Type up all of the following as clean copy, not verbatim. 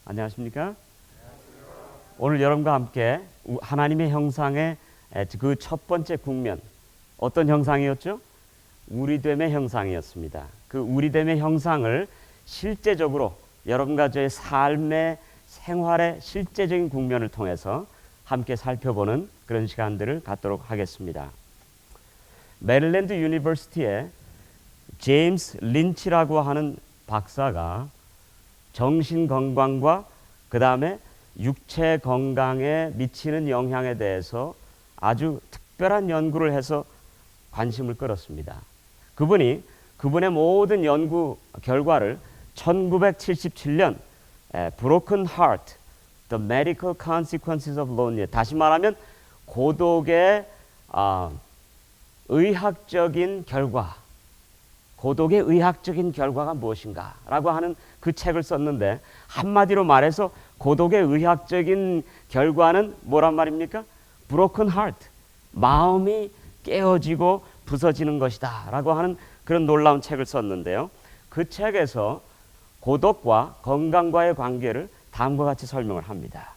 안녕하십니까? 오늘 여러분과 함께 하나님의 형상의 그 첫 번째 국면, 어떤 형상이었죠? 우리됨의 형상이었습니다. 그 우리됨의 형상을 실제적으로 여러분과 저의 삶의 생활의 실제적인 국면을 통해서 함께 살펴보는 그런 시간들을 갖도록 하겠습니다. 메릴랜드 유니버시티의 제임스 린치라고 하는 박사가 정신 건강과 그 다음에 육체 건강에 미치는 영향에 대해서 아주 특별한 연구를 해서 관심을 끌었습니다. 그분의 모든 연구 결과를 1977년 Broken Heart, The Medical Consequences of Loneliness, 다시 말하면 고독의 의학적인 결과, 고독의 의학적인 결과가 무엇인가 라고 하는 그 책을 썼는데, 한마디로 말해서 고독의 의학적인 결과는 뭐란 말입니까? Broken Heart, 마음이 깨어지고 부서지는 것이다 라고 하는 그런 놀라운 책을 썼는데요. 그 책에서 고독과 건강과의 관계를 다음과 같이 설명을 합니다.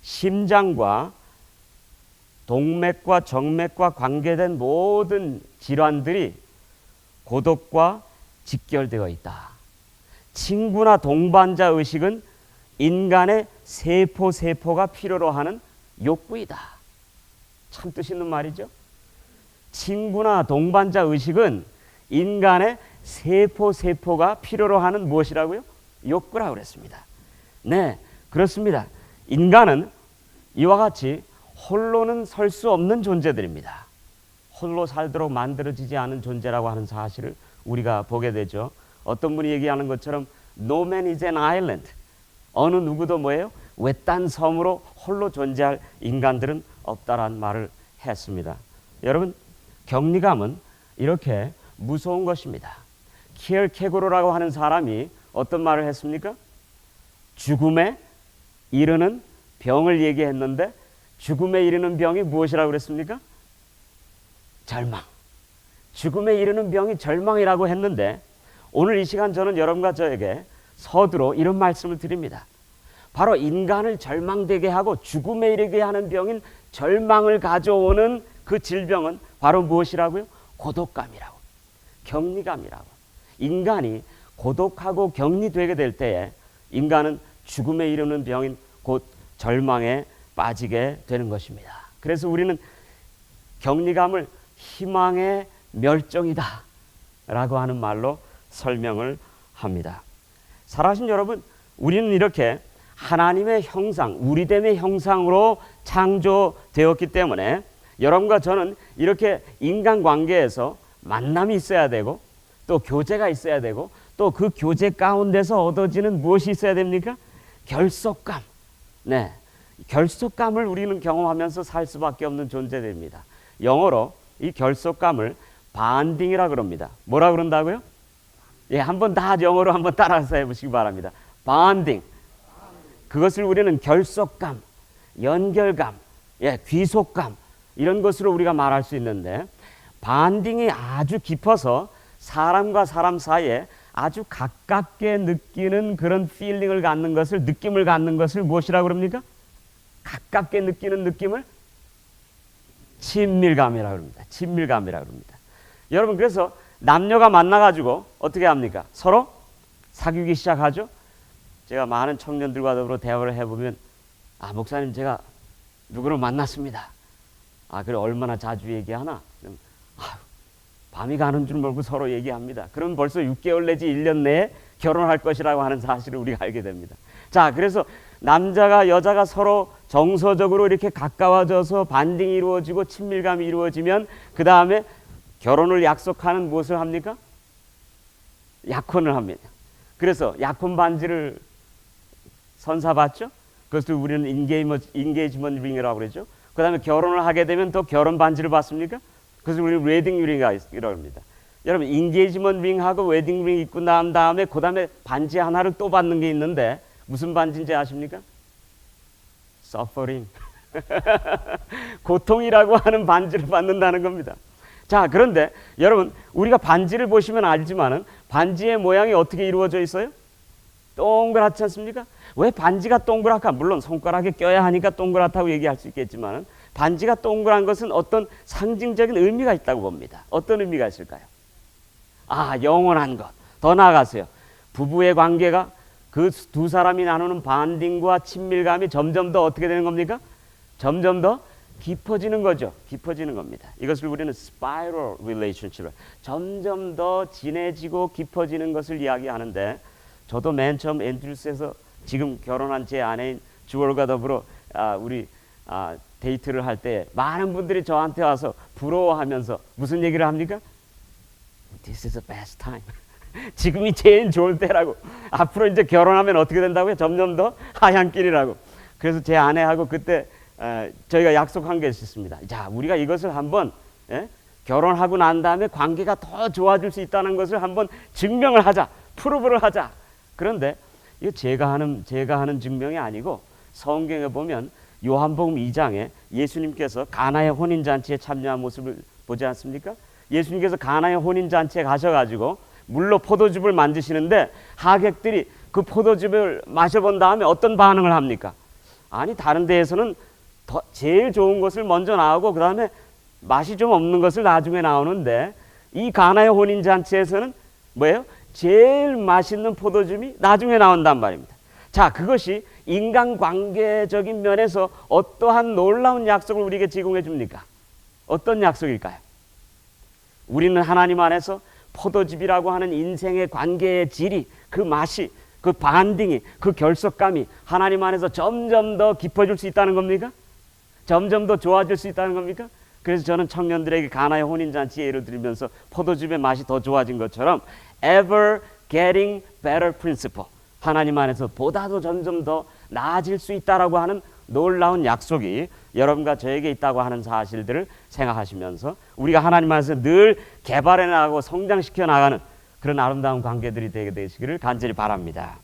심장과 동맥과 정맥과 관계된 모든 질환들이 고독과 직결되어 있다. 친구나 동반자 의식은 인간의 세포가 필요로 하는 욕구이다. 참 뜻 있는 말이죠. 친구나 동반자 의식은 인간의 세포가 필요로 하는 무엇이라고요? 욕구라고 그랬습니다. 네, 그렇습니다. 인간은 이와 같이 홀로는 설 수 없는 존재들입니다. 홀로 살도록 만들어지지 않은 존재라고 하는 사실을 우리가 보게 되죠. 어떤 분이 얘기하는 것처럼 No man is an island. 어느 누구도 뭐예요? 외딴 섬으로 홀로 존재할 인간들은 없다라는 말을 했습니다. 여러분, 격리감은 이렇게 무서운 것입니다. 키엘케고르라고 하는 사람이 어떤 말을 했습니까? 죽음에 이르는 병을 얘기했는데, 죽음에 이르는 병이 무엇이라고 그랬습니까? 절망. 죽음에 이르는 병이 절망이라고 했는데, 오늘 이 시간 저는 여러분과 저에게 서두로 이런 말씀을 드립니다. 바로 인간을 절망되게 하고 죽음에 이르게 하는 병인 절망을 가져오는 그 질병은 바로 무엇이라고요? 고독감이라고, 격리감이라고. 인간이 고독하고 격리되게 될 때에 인간은 죽음에 이르는 병인 곧 절망에 빠지게 되는 것입니다. 그래서 우리는 격리감을 희망의 멸종이다 라고 하는 말로 설명을 합니다. 살아가신 여러분, 우리는 이렇게 하나님의 형상, 우리됨의 형상으로 창조되었기 때문에 여러분과 저는 이렇게 인간관계에서 만남이 있어야 되고, 또 교제가 있어야 되고, 또 그 교제 가운데서 얻어지는 무엇이 있어야 됩니까? 결속감. 네, 결속감을 우리는 경험하면서 살 수밖에 없는 존재들입니다. 영어로 이 결속감을 반딩이라 그럽니다. 뭐라 그런다고요? 예, 한번 다 영어로 한번 따라서 해보시기 바랍니다. 반딩. 그것을 우리는 결속감, 연결감, 예, 귀속감, 이런 것으로 우리가 말할 수 있는데, 반딩이 아주 깊어서 사람과 사람 사이에 아주 가깝게 느끼는 그런 필링을 갖는 것을, 느낌을 갖는 것을 무엇이라고 그럽니까? 가깝게 느끼는 느낌을 친밀감이라고 합니다. 친밀감이라고 합니다. 여러분, 그래서 남녀가 만나가지고 어떻게 합니까? 서로 사귀기 시작하죠. 제가 많은 청년들과 더불어 대화를 해보면, 목사님, 제가 누구를 만났습니다. 그래, 얼마나 자주 얘기하나? 밤이 가는 줄 모르고 서로 얘기합니다. 그럼 벌써 6개월 내지 1년 내에 결혼할 것이라고 하는 사실을 우리가 알게 됩니다. 자, 그래서 남자가 여자가 서로 정서적으로 이렇게 가까워져서 반딩이 이루어지고 친밀감이 이루어지면 그 다음에 결혼을 약속하는 무엇을 합니까? 약혼을 합니다. 그래서 약혼 반지를 선사받죠. 그것을 우리는 인게이지먼트 링이라고 그러죠. 그 다음에 결혼을 하게 되면 또 결혼 반지를 받습니까? 그래서 우리는 웨딩 링이라고 합니다. 여러분, 인게이지먼트 링하고 웨딩 링 입고 난 다음에 그 다음에 반지 하나를 또 받는 게 있는데, 무슨 반지인지 아십니까? 서퍼링. 고통이라고 하는 반지를 받는다는 겁니다. 자, 그런데 여러분, 우리가 반지를 보시면 알지만은 반지의 모양이 어떻게 이루어져 있어요? 동그랗지 않습니까? 왜 반지가 동그랗까? 물론 손가락에 껴야 하니까 동그랗다고 얘기할 수 있겠지만은 반지가 동그란 것은 어떤 상징적인 의미가 있다고 봅니다. 어떤 의미가 있을까요? 아, 영원한 것. 더 나아가서요, 부부의 관계가 그 두 사람이 나누는 반딩과 친밀감이 점점 더 어떻게 되는 겁니까? 점점 더 깊어지는 거죠. 깊어지는 겁니다. 이것을 우리는 spiral relationship, 점점 더 진해지고 깊어지는 것을 이야기하는데, 저도 맨 처음 앤드루스에서 지금 결혼한 제 아내인 주월과 더불어 우리 데이트를 할 때 많은 분들이 저한테 와서 부러워하면서 무슨 얘기를 합니까? This is the best time. 지금이 제일 좋을 때라고. 앞으로 이제 결혼하면 어떻게 된다고요? 점점 더 하얀 길이라고. 그래서 제 아내하고 그때 저희가 약속한 게 있었습니다. 자, 우리가 이것을 한번 결혼하고 난 다음에 관계가 더 좋아질 수 있다는 것을 한번 증명을 하자, 프루브를 하자. 그런데 이거 제가 하는 증명이 아니고, 성경에 보면 요한복음 2장에 예수님께서 가나의 혼인잔치에 참여한 모습을 보지 않습니까? 예수님께서 가나의 혼인잔치에 가셔가지고 물로 포도즙을 만드시는데 하객들이 그 포도즙을 마셔본 다음에 어떤 반응을 합니까? 아니, 다른 데에서는 제일 좋은 것을 먼저 나오고 그 다음에 맛이 좀 없는 것을 나중에 나오는데, 이 가나의 혼인잔치에서는 뭐예요? 제일 맛있는 포도즙이 나중에 나온단 말입니다. 자, 그것이 인간관계적인 면에서 어떠한 놀라운 약속을 우리에게 제공해 줍니까? 어떤 약속일까요? 우리는 하나님 안에서 포도즙이라고 하는 인생의 관계의 질이, 그 맛이, 그 반딩이, 그 결속감이 하나님 안에서 점점 더 깊어질 수 있다는 겁니까? 점점 더 좋아질 수 있다는 겁니까? 그래서 저는 청년들에게 가나의 혼인잔치 예를 들면서 포도즙의 맛이 더 좋아진 것처럼 ever getting better principle, 하나님 안에서 보다도 점점 더 나아질 수 있다라고 하는 놀라운 약속이 여러분과 저에게 있다고 하는 사실들을 생각하시면서 우리가 하나님 안에서 늘 개발해 나가고 성장시켜 나가는 그런 아름다운 관계들이 되게 되시기를 간절히 바랍니다.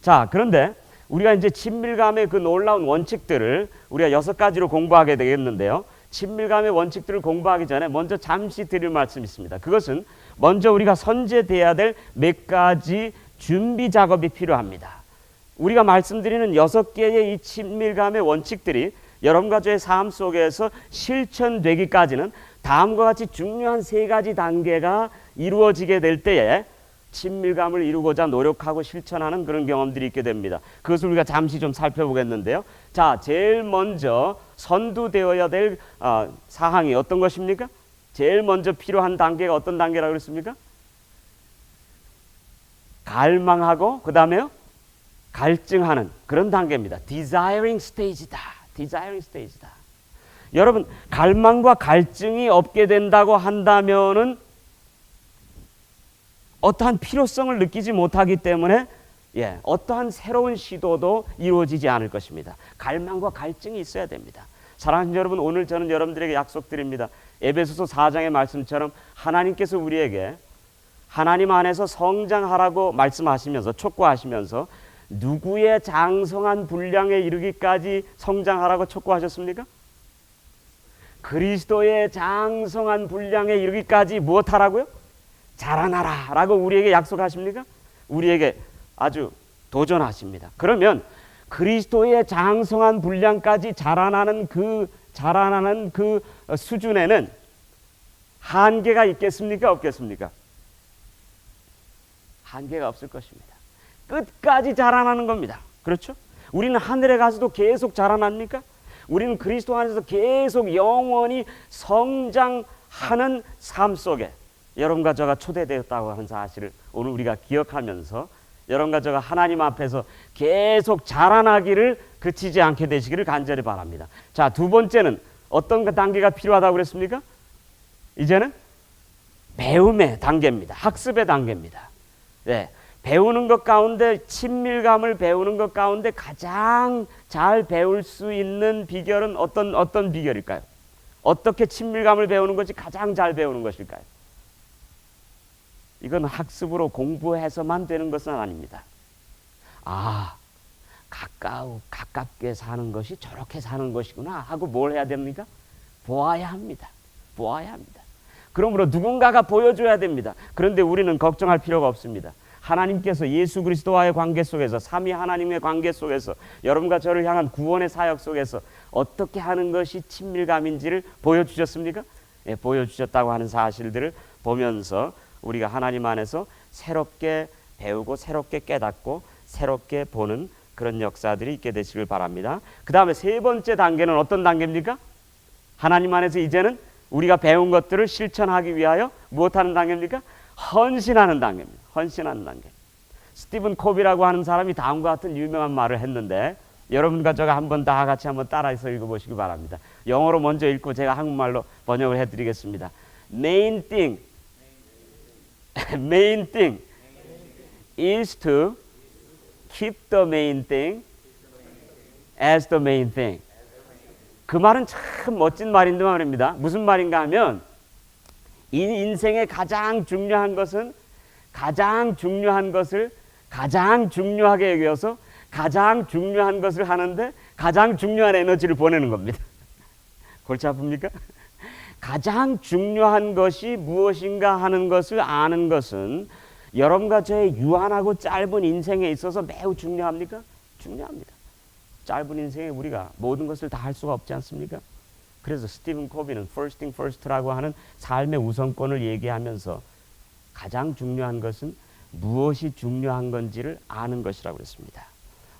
자, 그런데 우리가 이제 친밀감의 그 놀라운 원칙들을 우리가 6가지로 공부하게 되겠는데요. 친밀감의 원칙들을 공부하기 전에 먼저 잠시 드릴 말씀이 있습니다. 그것은 먼저 우리가 선제돼야 될 몇 가지 준비 작업이 필요합니다. 우리가 말씀드리는 6개의 이 친밀감의 원칙들이 여러분과 저의 삶 속에서 실천되기까지는 다음과 같이 중요한 3가지 단계가 이루어지게 될 때에 친밀감을 이루고자 노력하고 실천하는 그런 경험들이 있게 됩니다. 그것을 우리가 잠시 좀 살펴보겠는데요. 자, 제일 먼저 선두되어야 될 사항이 어떤 것입니까? 제일 먼저 필요한 단계가 어떤 단계라고 그랬습니까? 갈망하고 그 다음에요, 갈증하는 그런 단계입니다. desiring stage다. desiring stage다. 여러분, 갈망과 갈증이 없게 된다고 한다면은 어떠한 필요성을 느끼지 못하기 때문에 어떠한 새로운 시도도 이루어지지 않을 것입니다. 갈망과 갈증이 있어야 됩니다. 사랑하는 여러분, 오늘 저는 여러분들에게 약속드립니다. 에베소서 4장의 말씀처럼 하나님께서 우리에게 하나님 안에서 성장하라고 말씀하시면서 촉구하시면서 누구의 장성한 분량에 이르기까지 성장하라고 촉구하셨습니까? 그리스도의 장성한 분량에 이르기까지 무엇하라고요? 자라나라 라고 우리에게 약속하십니까? 우리에게 아주 도전하십니다. 그러면 그리스도의 장성한 분량까지 자라나는 그 수준에는 한계가 있겠습니까? 없겠습니까? 한계가 없을 것입니다. 끝까지 자라나는 겁니다. 그렇죠? 우리는 하늘에 가서도 계속 자라납니까? 우리는 그리스도 안에서 계속 영원히 성장하는 삶 속에 여러분과 저가 초대되었다고 하는 사실을 오늘 우리가 기억하면서 여러분과 저가 하나님 앞에서 계속 자라나기를 그치지 않게 되시기를 간절히 바랍니다. 자, 두 번째는 어떤 단계가 필요하다고 그랬습니까? 이제는 배움의 단계입니다. 학습의 단계입니다. 네, 배우는 것 가운데, 친밀감을 배우는 것 가운데 가장 잘 배울 수 있는 비결은 어떤 비결일까요? 어떻게 친밀감을 배우는 것이 가장 잘 배우는 것일까요? 이건 학습으로 공부해서만 되는 것은 아닙니다. 가깝게 사는 것이 저렇게 사는 것이구나 하고 뭘 해야 됩니까? 보아야 합니다. 보아야 합니다. 그러므로 누군가가 보여줘야 됩니다. 그런데 우리는 걱정할 필요가 없습니다. 하나님께서 예수 그리스도와의 관계 속에서, 삼위 하나님의 관계 속에서, 여러분과 저를 향한 구원의 사역 속에서 어떻게 하는 것이 친밀감인지를 보여주셨습니까? 예, 보여주셨다고 하는 사실들을 보면서 우리가 하나님 안에서 새롭게 배우고 새롭게 깨닫고 새롭게 보는 그런 역사들이 있게 되시길 바랍니다. 그 다음에 세 번째 단계는 어떤 단계입니까? 하나님 안에서 이제는 우리가 배운 것들을 실천하기 위하여 무엇하는 단계입니까? 헌신하는 단계입니다. 헌신하는 단계. 스티븐 콥이라고 하는 사람이 다음과 같은 유명한 말을 했는데 여러분과 제가 한번 다 같이 한번 따라서 읽어보시기 바랍니다. 영어로 먼저 읽고 제가 한국말로 번역을 해드리겠습니다. Main thing is to keep the main thing as the main thing. 그 말은 참 멋진 말인데 말입니다. 무슨 말인가 하면 이 인생의 가장 중요한 것은 가장 중요한 것을 가장 중요하게 여겨서 가장 중요한 것을 하는데 가장 중요한 에너지를 보내는 겁니다. 골치 아픕니까? 가장 중요한 것이 무엇인가 하는 것을 아는 것은 여러분과 저의 유한하고 짧은 인생에 있어서 매우 중요합니까? 중요합니다. 짧은 인생에 우리가 모든 것을 다 할 수가 없지 않습니까? 그래서 스티븐 코비는 first thing first라고 하는 삶의 우선권을 얘기하면서 가장 중요한 것은 무엇이 중요한 건지를 아는 것이라고 그랬습니다.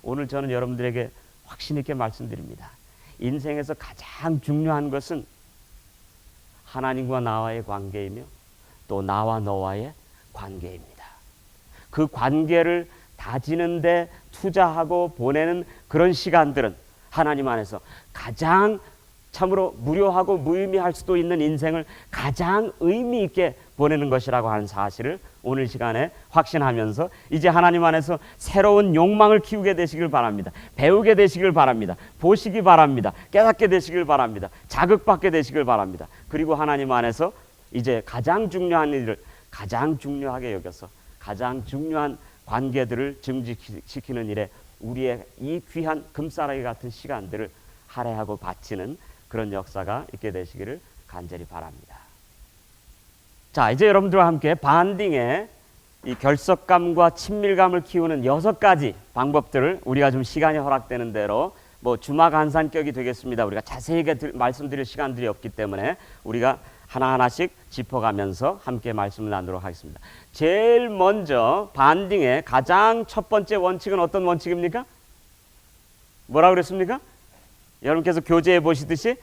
오늘 저는 여러분들에게 확신 있게 말씀드립니다. 인생에서 가장 중요한 것은 하나님과 나와의 관계이며 또 나와 너와의 관계입니다. 그 관계를 다지는데 투자하고 보내는 그런 시간들은 하나님 안에서 가장 참으로 무료하고 무의미할 수도 있는 인생을 가장 의미 있게 보내는 것이라고 하는 사실을 오늘 시간에 확신하면서 이제 하나님 안에서 새로운 욕망을 키우게 되시길 바랍니다. 배우게 되시길 바랍니다. 보시기 바랍니다. 깨닫게 되시길 바랍니다. 자극받게 되시길 바랍니다. 그리고 하나님 안에서 이제 가장 중요한 일을 가장 중요하게 여겨서 가장 중요한 관계들을 증식시키는 일에 우리의 이 귀한 금싸라기 같은 시간들을 할애하고 바치는 그런 역사가 있게 되시기를 간절히 바랍니다. 자, 이제 여러분들과 함께 반딩의 이 결속감과 친밀감을 키우는 6가지 방법들을 우리가 좀 시간이 허락되는 대로 주마간산격이 되겠습니다. 우리가 자세히 말씀드릴 시간들이 없기 때문에 우리가 하나하나씩 짚어가면서 함께 말씀을 나누도록 하겠습니다. 제일 먼저 반딩의 가장 첫 번째 원칙은 어떤 원칙입니까? 뭐라고 그랬습니까? 여러분께서 교재에 보시듯이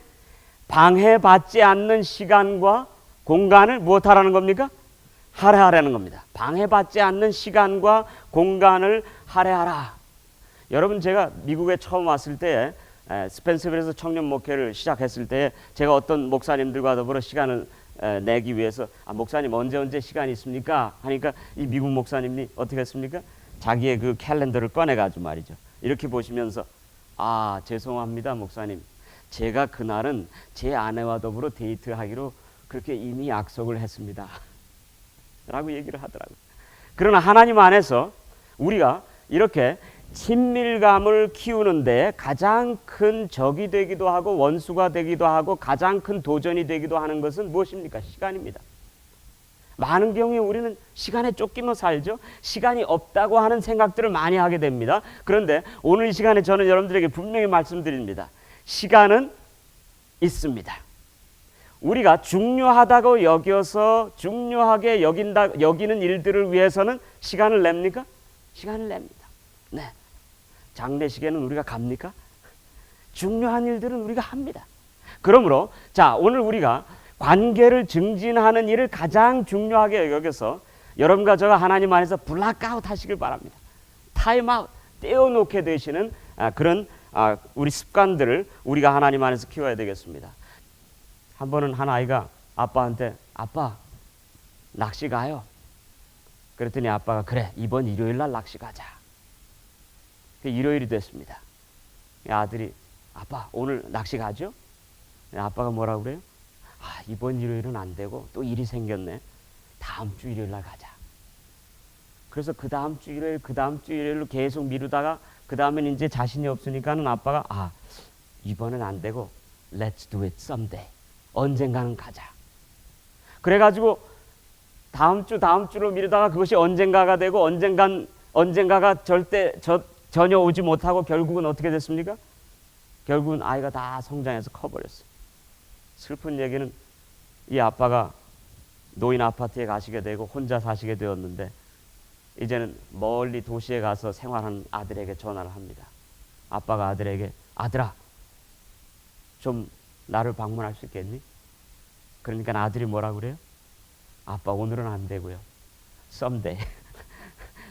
방해받지 않는 시간과 공간을 무엇하라는 겁니까? 할애하라는 겁니다. 방해받지 않는 시간과 공간을 할애하라. 여러분, 제가 미국에 처음 왔을 때 스펜서빌에서 청년 목회를 시작했을 때 제가 어떤 목사님들과 더불어 시간을 내기 위해서 목사님 언제 시간이 있습니까? 하니까 이 미국 목사님이 어떻게 했습니까? 자기의 그 캘린더를 꺼내가지고 말이죠. 이렇게 보시면서 죄송합니다 목사님, 제가 그날은 제 아내와 더불어 데이트하기로 그렇게 이미 약속을 했습니다 라고 얘기를 하더라고요. 그러나 하나님 안에서 우리가 이렇게 친밀감을 키우는데 가장 큰 적이 되기도 하고 원수가 되기도 하고 가장 큰 도전이 되기도 하는 것은 무엇입니까? 시간입니다. 많은 경우에 우리는 시간에 쫓기며 살죠. 시간이 없다고 하는 생각들을 많이 하게 됩니다. 그런데 오늘 이 시간에 저는 여러분들에게 분명히 말씀드립니다. 시간은 있습니다. 우리가 중요하다고 여겨서 중요하게 여기는 일들을 위해서는 시간을 냅니까? 시간을 냅니다. 네. 장례식에는 우리가 갑니까? 중요한 일들은 우리가 합니다. 그러므로 오늘 우리가 관계를 증진하는 일을 가장 중요하게 여겨서 여러분과 저가 하나님 안에서 블랙아웃 하시길 바랍니다. 타임아웃, 떼어놓게 되시는 그런 우리 습관들을 우리가 하나님 안에서 키워야 되겠습니다. 한 번은 한 아이가 아빠한테 아빠 낚시 가요. 그랬더니 아빠가 그래 이번 일요일 날 낚시 가자. 일요일이 됐습니다. 아들이 아빠 오늘 낚시 가죠? 아빠가 뭐라고 그래요? 이번 일요일은 안 되고 또 일이 생겼네. 다음 주 일요일 날 가자. 그래서 그 다음 주 일요일로 계속 미루다가 그 다음엔 이제 자신이 없으니까는 아빠가 이번엔 안 되고 Let's do it someday. 언젠가는 가자. 그래가지고 다음 주로 미루다가 그것이 언젠가가 되고 언젠가가 전혀 오지 못하고 결국은 어떻게 됐습니까? 결국은 아이가 다 성장해서 커버렸어요. 슬픈 얘기는 이 아빠가 노인 아파트에 가시게 되고 혼자 사시게 되었는데 이제는 멀리 도시에 가서 생활하는 아들에게 전화를 합니다. 아빠가 아들에게 아들아 좀 나를 방문할 수 있겠니? 그러니까 아들이 뭐라고 그래요? 아빠 오늘은 안 되고요. someday.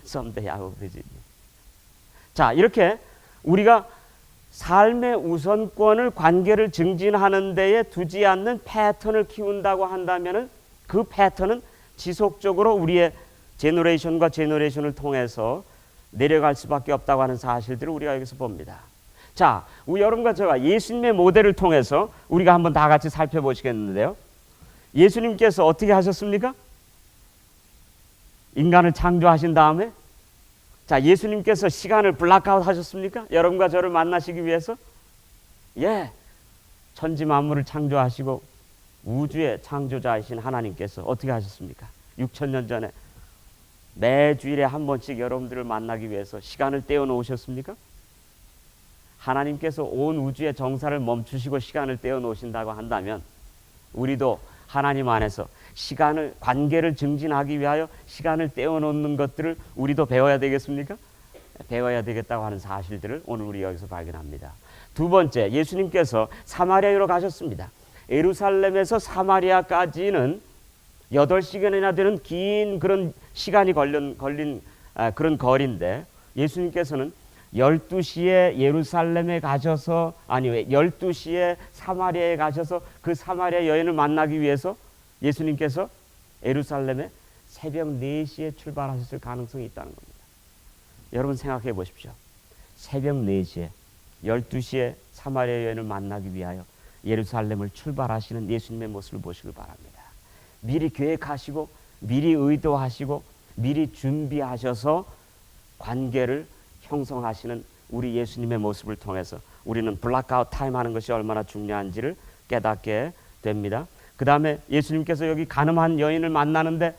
someday 하고 그러지. 자, 이렇게 우리가 삶의 우선권을 관계를 증진하는 데에 두지 않는 패턴을 키운다고 한다면 그 패턴은 지속적으로 우리의 제너레이션과 제너레이션을 통해서 내려갈 수밖에 없다고 하는 사실들을 우리가 여기서 봅니다. 자, 우리 여러분과 제가 예수님의 모델을 통해서 우리가 한번 다 같이 살펴보시겠는데요. 예수님께서 어떻게 하셨습니까? 인간을 창조하신 다음에 자, 예수님께서 시간을 블락아웃 하셨습니까? 여러분과 저를 만나시기 위해서? 예, 천지 만물을 창조하시고 우주의 창조자이신 하나님께서 어떻게 하셨습니까? 6,000년 전에 매주일에 한 번씩 여러분들을 만나기 위해서 시간을 떼어 놓으셨습니까? 하나님께서 온 우주의 정사를 멈추시고 시간을 떼어 놓으신다고 한다면 우리도 하나님 안에서 시간을 관계를 증진하기 위하여 시간을 떼어 놓는 것들을 우리도 배워야 되겠습니까? 배워야 되겠다고 하는 사실들을 오늘 우리 여기서 발견합니다. 두 번째, 예수님께서 사마리아로 가셨습니다. 예루살렘에서 사마리아까지는 8시간이나 되는 긴 그런 시간이 걸린 그런 거리인데 예수님께서는 12시에 예루살렘에 가셔서 12시에 사마리아에 가셔서 그 사마리아 여인을 만나기 위해서 예수님께서 예루살렘에 새벽 4시에 출발하셨을 가능성이 있다는 겁니다. 여러분 생각해 보십시오. 새벽 4시에 12시에 사마리아 여인을 만나기 위하여 예루살렘을 출발하시는 예수님의 모습을 보시길 바랍니다. 미리 계획하시고 미리 의도하시고 미리 준비하셔서 관계를 형성하시는 우리 예수님의 모습을 통해서 우리는 블락아웃 타임 하는 것이 얼마나 중요한지를 깨닫게 됩니다. 그 다음에 예수님께서 여기 가늠한 여인을 만나는데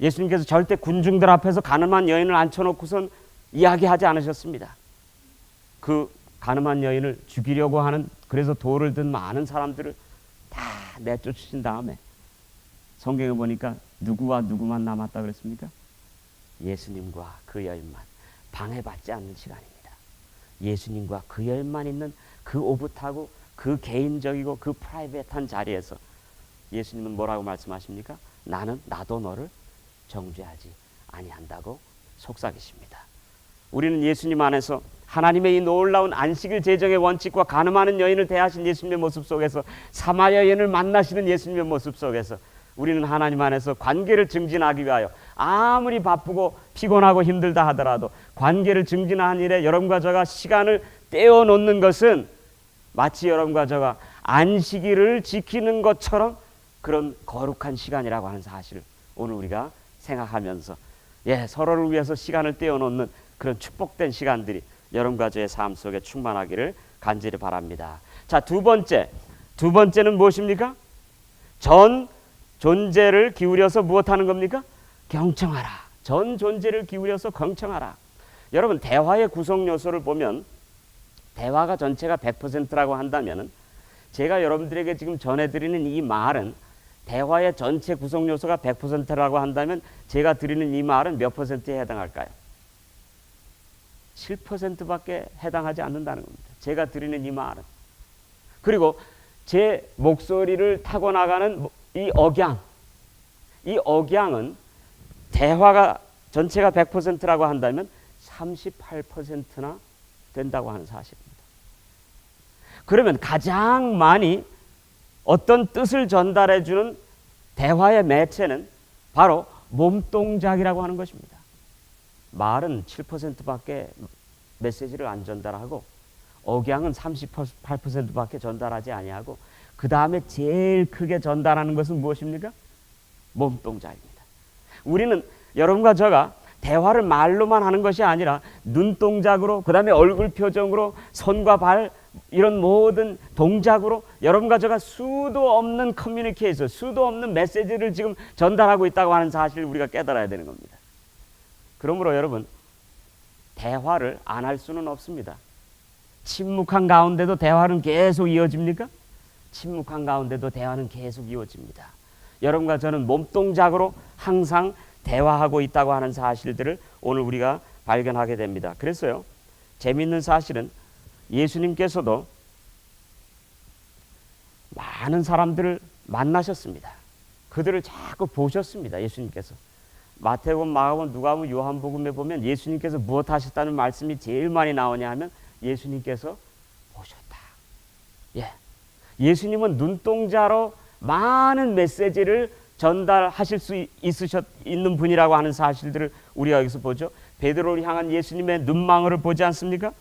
예수님께서 절대 군중들 앞에서 가늠한 여인을 앉혀놓고선 이야기하지 않으셨습니다. 그 가늠한 여인을 죽이려고 하는 그래서 돌을 든 많은 사람들을 다 내쫓으신 다음에 성경에 보니까 누구와 누구만 남았다 그랬습니까? 예수님과 그 여인만, 방해받지 않는 시간입니다. 예수님과 그 여인만 있는 그 오붓하고 그 개인적이고 그 프라이빗한 자리에서 예수님은 뭐라고 말씀하십니까? 나도 너를 정죄하지 아니한다고 속삭이십니다. 우리는 예수님 안에서 하나님의 이 놀라운 안식일 제정의 원칙과 가늠하는 여인을 대하신 예수님의 모습 속에서 사마리아 여인을 만나시는 예수님의 모습 속에서 우리는 하나님 안에서 관계를 증진하기 위하여 아무리 바쁘고 피곤하고 힘들다 하더라도 관계를 증진하는 일에 여러분과 저가 시간을 떼어놓는 것은 마치 여러분과 저가 안식일을 지키는 것처럼 그런 거룩한 시간이라고 하는 사실을 오늘 우리가 생각하면서 서로를 위해서 시간을 떼어놓는 그런 축복된 시간들이 여러분과 저의 삶 속에 충만하기를 간절히 바랍니다. 자, 두 번째는 무엇입니까? 전 존재를 기울여서 무엇하는 겁니까? 경청하라. 전 존재를 기울여서 경청하라. 여러분, 대화의 구성 요소를 보면 대화가 전체가 100%라고 한다면 제가 여러분들에게 지금 전해드리는 이 말은 대화의 전체 구성 요소가 100%라고 한다면 제가 드리는 이 말은 몇 퍼센트에 해당할까요? 7%밖에 해당하지 않는다는 겁니다. 제가 드리는 이 말은. 그리고 제 목소리를 타고 나가는 이 억양은 대화가 전체가 100%라고 한다면 38%나 된다고 하는 사실입니다. 그러면 가장 많이 어떤 뜻을 전달해 주는 대화의 매체는 바로 몸동작이라고 하는 것입니다. 말은 7%밖에 메시지를 안 전달하고 억양은 38%밖에 전달하지 아니하고 그 다음에 제일 크게 전달하는 것은 무엇입니까? 몸동작입니다. 우리는 여러분과 저가 대화를 말로만 하는 것이 아니라 눈동작으로, 그 다음에 얼굴 표정으로, 손과 발, 이런 모든 동작으로 여러분과 제가 수도 없는 커뮤니케이션, 수도 없는 메시지를 지금 전달하고 있다고 하는 사실을 우리가 깨달아야 되는 겁니다. 그러므로 여러분, 대화를 안 할 수는 없습니다. 침묵한 가운데도 대화는 계속 이어집니까? 침묵한 가운데도 대화는 계속 이어집니다. 여러분과 저는 몸동작으로 항상 대화하고 있다고 하는 사실들을 오늘 우리가 발견하게 됩니다. 그래서요, 재미있는 사실은 예수님께서도 많은 사람들을 만나셨습니다. 그들을 자꾸 보셨습니다. 예수님께서 마태복음, 마가복음, 누가복음, 요한복음에 보면 예수님께서 무엇 하셨다는 말씀이 제일 많이 나오냐 하면 예수님께서 보셨다. 예수님은 눈동자로 많은 메시지를 전달하실 수 있는 분이라고 하는 사실들을 우리가 여기서 보죠. 베드로를 향한 예수님의 눈망울을 보지 않습니까?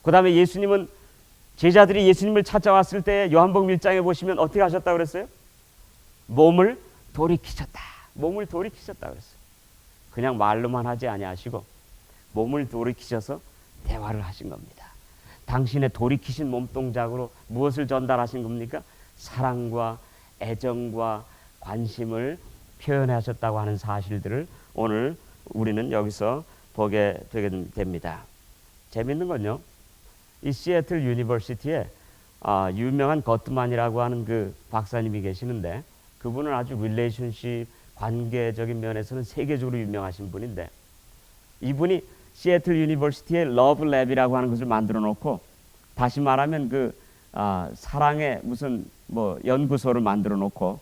그 다음에 예수님은 제자들이 예수님을 찾아왔을 때 요한복음 1장에 보시면 어떻게 하셨다고 그랬어요? 몸을 돌이키셨다. 몸을 돌이키셨다 그랬어요. 그냥 말로만 하지 아니하시고 몸을 돌이키셔서 대화를 하신 겁니다. 당신의 돌이키신 몸동작으로 무엇을 전달하신 겁니까? 사랑과 애정과 관심을 표현하셨다고 하는 사실들을 오늘 우리는 여기서 보게 되게 됩니다. 재밌는 건요, 이 시애틀 유니버시티에 유명한 거트만이라고 하는 그 박사님이 계시는데, 그분은 아주 릴레이션십, 관계적인 면에서는 세계적으로 유명하신 분인데, 이분이 시애틀 유니버시티에 러브랩이라고 하는 것을 만들어 놓고, 다시 말하면 그 사랑의 무슨 뭐 연구소를 만들어 놓고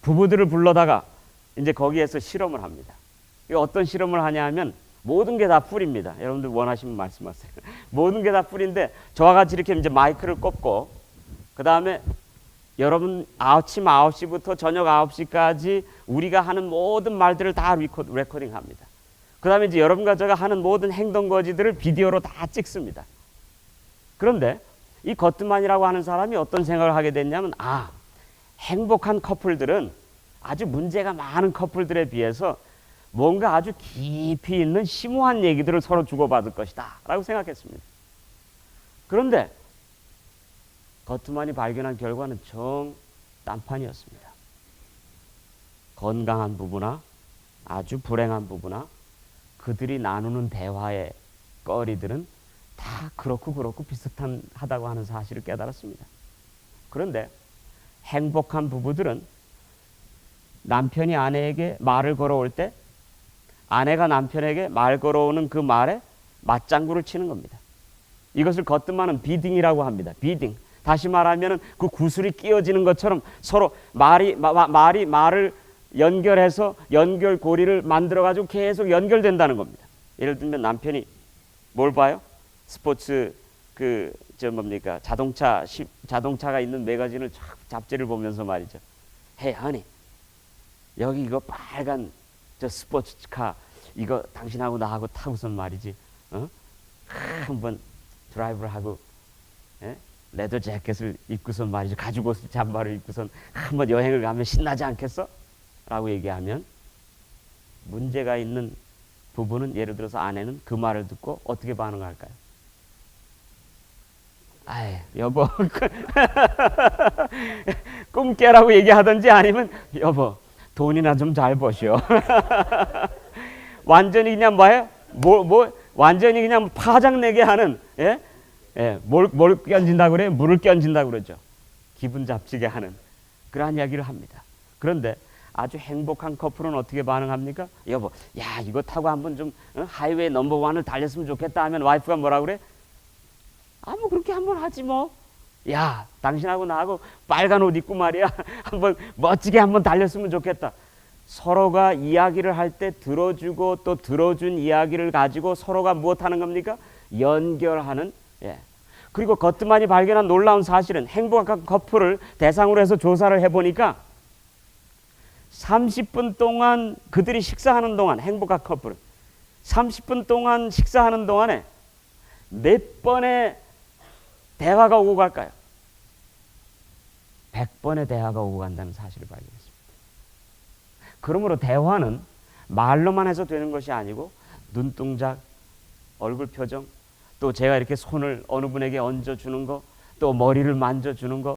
부부들을 불러다가 이제 거기에서 실험을 합니다. 어떤 실험을 하냐 하면 모든 게 다 뿔입니다. 여러분들 원하시면 말씀하세요. 모든 게 다 뿔인데 저와 같이 이렇게 이제 마이크를 꼽고, 그 다음에 여러분 아침 9시부터 저녁 9시까지 우리가 하는 모든 말들을 다 레코딩합니다. 그 다음에 이제 여러분과 제가 하는 모든 행동거지들을 비디오로 다 찍습니다. 그런데 이 거트만이라고 하는 사람이 어떤 생각을 하게 됐냐면, 행복한 커플들은, 아주 문제가 많은 커플들에 비해서 뭔가 아주 깊이 있는 심오한 얘기들을 서로 주고받을 것이다 라고 생각했습니다. 그런데 거트만이 발견한 결과는 정 딴판이었습니다. 건강한 부부나 아주 불행한 부부나 그들이 나누는 대화의 거리들은 다 그렇고 비슷하다고 하는 사실을 깨달았습니다. 그런데 행복한 부부들은 남편이 아내에게 말을 걸어올 때 아내가 남편에게 말 걸어오는 그 말에 맞장구를 치는 겁니다. 이것을 거듭하는 비딩이라고 합니다. 비딩. 다시 말하면 그 구슬이 끼어지는 것처럼 서로 말을 연결해서 연결고리를 만들어가지고 계속 연결된다는 겁니다. 예를 들면 남편이 뭘 봐요? 스포츠 자동차가 있는 매거진을 잡지를 보면서 말이죠. Hey honey, 여기 이거 빨간 저 스포츠카 이거 당신하고 나하고 타고선 말이지. 한번 드라이브를 하고 레더 재킷을 입고선 말이죠. 가죽 옷 잠바를 입고선 한번 여행을 가면 신나지 않겠어? 라고 얘기하면 문제가 있는 부부는, 예를 들어서 아내는 그 말을 듣고 어떻게 반응할까요? 여보 꿈 깨라고 얘기하든지 아니면 여보 돈이나 좀 잘 버셔. 완전히 그냥 뭐예요? 완전히 그냥 파장내게 하는, 뭘 끼얹는다고 그래요? 물을 끼얹는다고 그러죠. 기분 잡치게 하는 그러한 이야기를 합니다. 그런데 아주 행복한 커플은 어떻게 반응합니까? 여보, 야 이거 타고 한번 좀 하이웨이 넘버 1을 달렸으면 좋겠다 하면 와이프가 뭐라 그래? 뭐 그렇게 한번 하지 뭐. 야 당신하고 나하고 빨간 옷 입고 말이야 한번 멋지게 한번 달렸으면 좋겠다. 서로가 이야기를 할 때 들어주고 또 들어준 이야기를 가지고 서로가 무엇하는 겁니까? 연결하는. 그리고 거트만이 발견한 놀라운 사실은 행복한 커플을 대상으로 해서 조사를 해보니까 30분 동안 그들이 식사하는 동안, 행복한 커플은 30분 동안 식사하는 동안에 몇 번의 대화가 오고 갈까요? 100번의 대화가 오고 간다는 사실을 발견했습니다. 그러므로 대화는 말로만 해서 되는 것이 아니고 눈동자, 얼굴 표정, 또 제가 이렇게 손을 어느 분에게 얹어주는 거, 또 머리를 만져주는 거,